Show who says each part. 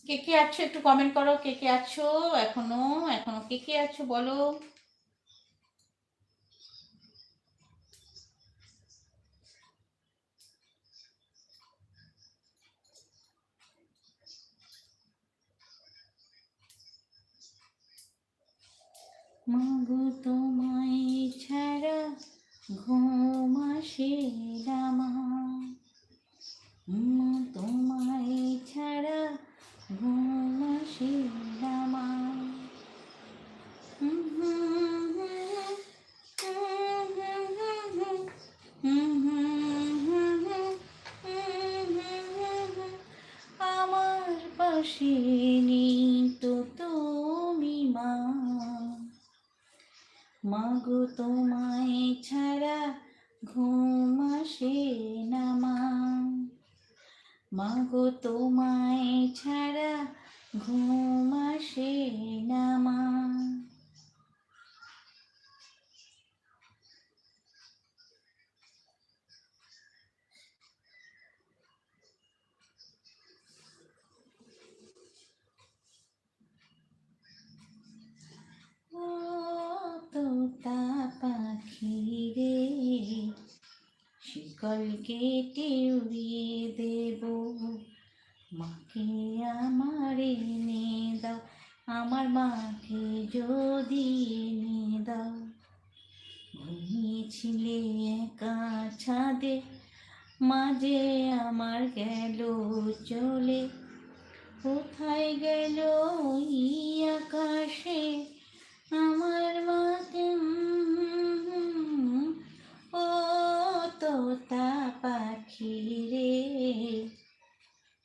Speaker 1: কে কে আছো একটু কমেন্ট করো, কে কে আছো এখনো, এখনো কে কে আছো বলো। মাগো তোমায় ছাড়া ঘুম আসে না মা, তোমায় ছাড়া ঘুম আসে না মা। আমার পাশে নেই তো তুমি মা, মাগো তোমায় ছাড়া ঘুম আসে না মা, মাগো তোমায় ছাড়া ঘুম আসে না মা। ও তোতা পাখি রে, শিকল কেটে উড়িয়ে দেব, মাকে আমার এনে দাও, আমার মাকে যদি এনে দাও। ঘুমিয়েছিলে একা ছাদে, মাঝে আমার গেল চলে, কোথায় গেল ওই আকাশে আমার মাকে। ও তোতা পাখি রে,